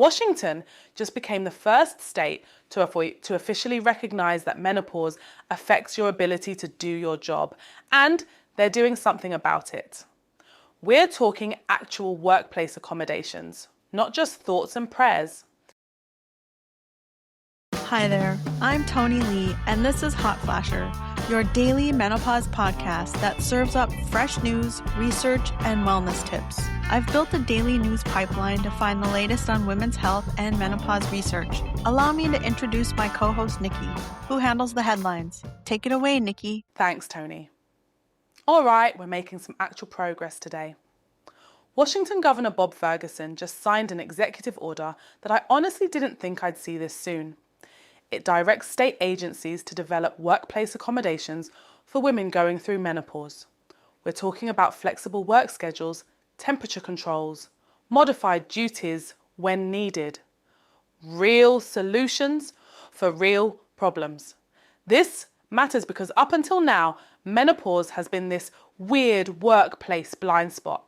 Washington just became the first state to officially recognize that menopause affects your ability to do your job, and they're doing something about it. We're talking actual workplace accommodations, not just thoughts and prayers. Hi there, I'm Tony Lee, and this is Hot Flasher, your daily menopause podcast that serves up fresh news, research, and wellness tips. I've built a daily news pipeline to find the latest on women's health and menopause research. Allow me to introduce my co-host, Nikki, who handles the headlines. Take it away, Nikki. Thanks, Tony. All right, we're making some actual progress today. Washington Governor Bob Ferguson just signed an executive order that I honestly didn't think I'd see this soon. It directs state agencies to develop workplace accommodations for women going through menopause. We're talking about flexible work schedules, temperature controls, modified duties when needed. Real solutions for real problems. This matters because up until now, menopause has been this weird workplace blind spot.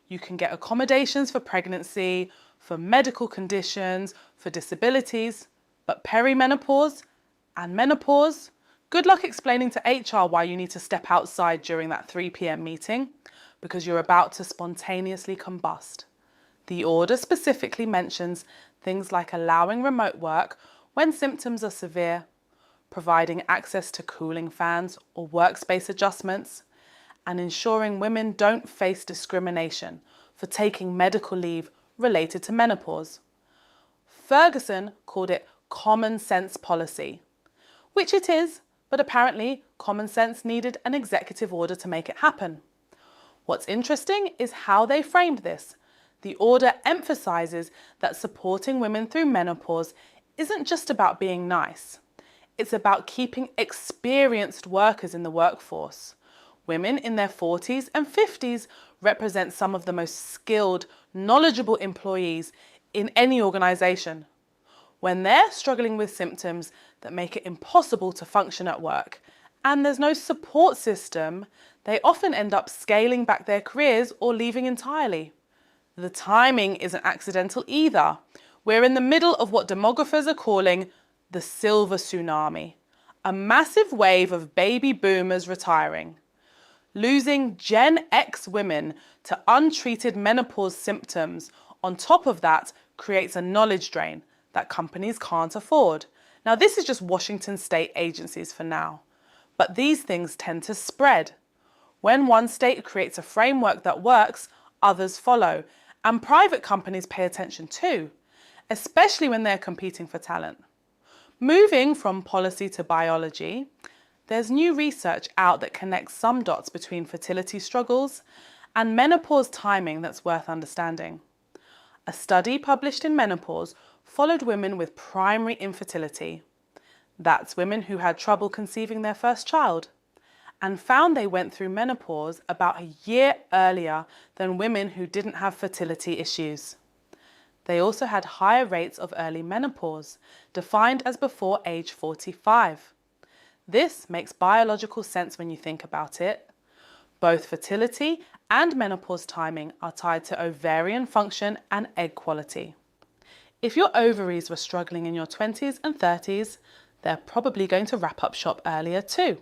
You can get accommodations for pregnancy, for medical conditions, for disabilities, but perimenopause and menopause, good luck explaining to HR why you need to step outside during that 3 p.m. meeting, because you're about to spontaneously combust. The order specifically mentions things like allowing remote work when symptoms are severe, providing access to cooling fans or workspace adjustments, and ensuring women don't face discrimination for taking medical leave related to menopause. Ferguson called it common sense policy, which it is, but apparently common sense needed an executive order to make it happen. What's interesting is how they framed this. The order emphasizes that supporting women through menopause isn't just about being nice. It's about keeping experienced workers in the workforce. Women in their 40s and 50s represent some of the most skilled, knowledgeable employees in any organization. When they're struggling with symptoms that make it impossible to function at work, and there's no support system, they often end up scaling back their careers or leaving entirely. The timing isn't accidental either. We're in the middle of what demographers are calling the silver tsunami, a massive wave of baby boomers retiring. Losing Gen X women to untreated menopause symptoms on top of that creates a knowledge drain that companies can't afford. Now, this is just Washington state agencies for now, but these things tend to spread. When one state creates a framework that works, others follow, and private companies pay attention too, especially when they're competing for talent. Moving from policy to biology, there's new research out that connects some dots between fertility struggles and menopause timing that's worth understanding. A study published in Menopause followed women with primary infertility. That's women who had trouble conceiving their first child, and found they went through menopause about a year earlier than women who didn't have fertility issues. They also had higher rates of early menopause, defined as before age 45. This makes biological sense when you think about it. Both fertility and menopause timing are tied to ovarian function and egg quality. If your ovaries were struggling in your 20s and 30s, they're probably going to wrap up shop earlier too.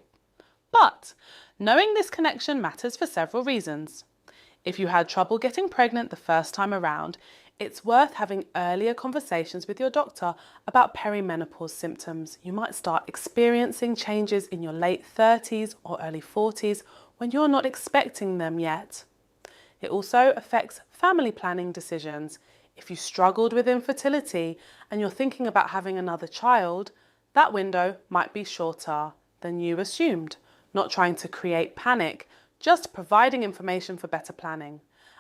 But knowing this connection matters for several reasons. If you had trouble getting pregnant the first time around, it's worth having earlier conversations with your doctor about perimenopause symptoms. You might start experiencing changes in your late 30s or early 40s when you're not expecting them yet. It also affects family planning decisions. If you struggled with infertility and you're thinking about having another child, that window might be shorter than you assumed. Not trying to create panic, just providing information for better planning.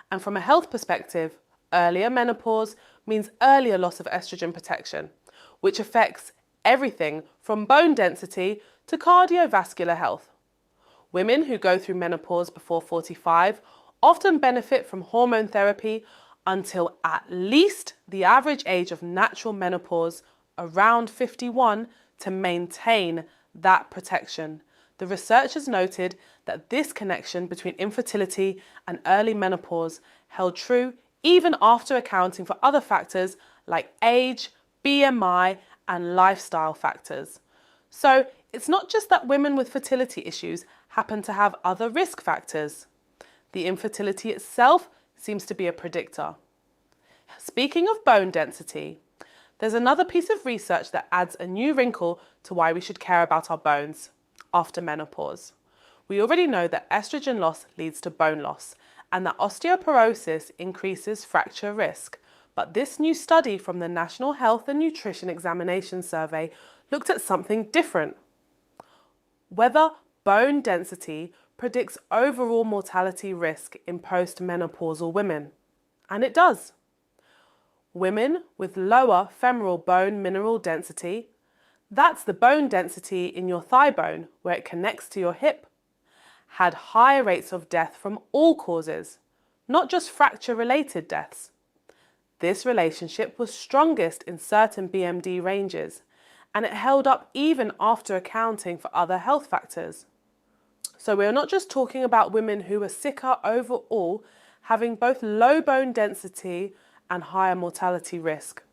And from a health perspective, earlier menopause means earlier loss of estrogen protection, which affects everything from bone density to cardiovascular health. Women who go through menopause before 45 often benefit from hormone therapy until at least the average age of natural menopause, around 51, to maintain that protection. The researchers noted that this connection between infertility and early menopause held true even after accounting for other factors like age, BMI, and lifestyle factors. So it's not just that women with fertility issues happen to have other risk factors. The infertility itself seems to be a predictor. Speaking of bone density, there's another piece of research that adds a new wrinkle to why we should care about our bones after menopause. We already know that estrogen loss leads to bone loss and that osteoporosis increases fracture risk. But this new study from the National Health and Nutrition Examination Survey looked at something different. Whether bone density predicts overall mortality risk in postmenopausal women. And it does. Women with lower femoral bone mineral density, that's the bone density in your thigh bone where it connects to your hip, had higher rates of death from all causes, not just fracture-related deaths. This relationship was strongest in certain BMD ranges, and it held up even after accounting for other health factors. So we're not just talking about women who are sicker overall, having both low bone density and higher mortality risk.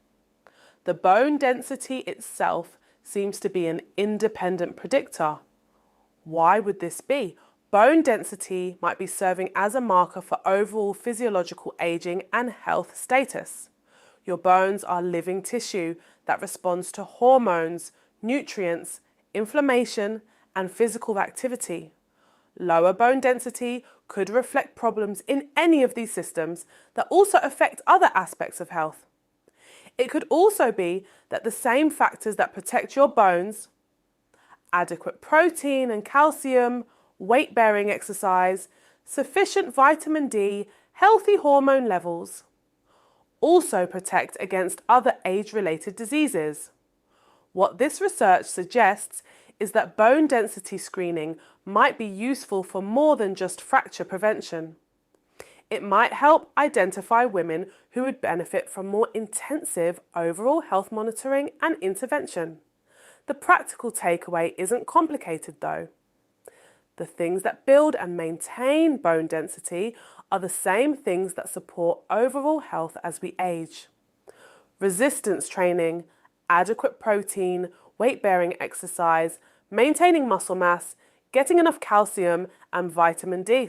The bone density itself seems to be an independent predictor. Why would this be? Bone density might be serving as a marker for overall physiological aging and health status. Your bones are living tissue that responds to hormones, nutrients, inflammation, and physical activity. Lower bone density could reflect problems in any of these systems that also affect other aspects of health. It could also be that the same factors that protect your bones, adequate protein and calcium, weight-bearing exercise, sufficient vitamin D, healthy hormone levels, also protect against other age-related diseases. What this research suggests is that bone density screening might be useful for more than just fracture prevention. It might help identify women who would benefit from more intensive overall health monitoring and intervention. The practical takeaway isn't complicated though. The things that build and maintain bone density are the same things that support overall health as we age. Resistance training, adequate protein, weight-bearing exercise, maintaining muscle mass, getting enough calcium and vitamin D.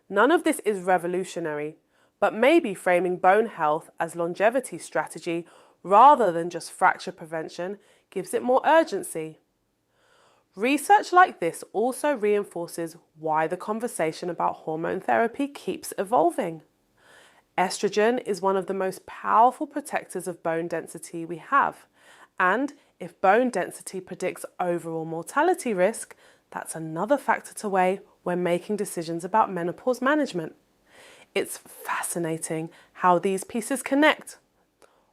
None of this is revolutionary, but maybe framing bone health as longevity strategy rather than just fracture prevention gives it more urgency. Research like this also reinforces why the conversation about hormone therapy keeps evolving. Estrogen is one of the most powerful protectors of bone density we have, and if bone density predicts overall mortality risk, that's another factor to weigh when making decisions about menopause management. It's fascinating how these pieces connect.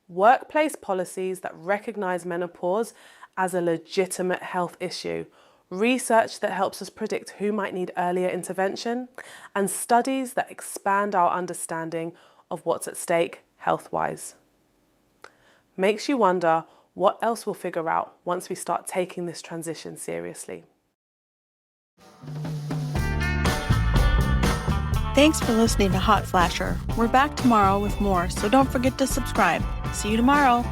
Workplace policies that recognise menopause as a legitimate health issue, research that helps us predict who might need earlier intervention, and studies that expand our understanding of what's at stake health-wise. Makes you wonder what else we'll figure out once we start taking this transition seriously. Thanks for listening to Hot Flasher. We're back tomorrow with more, so don't forget to subscribe. See you tomorrow.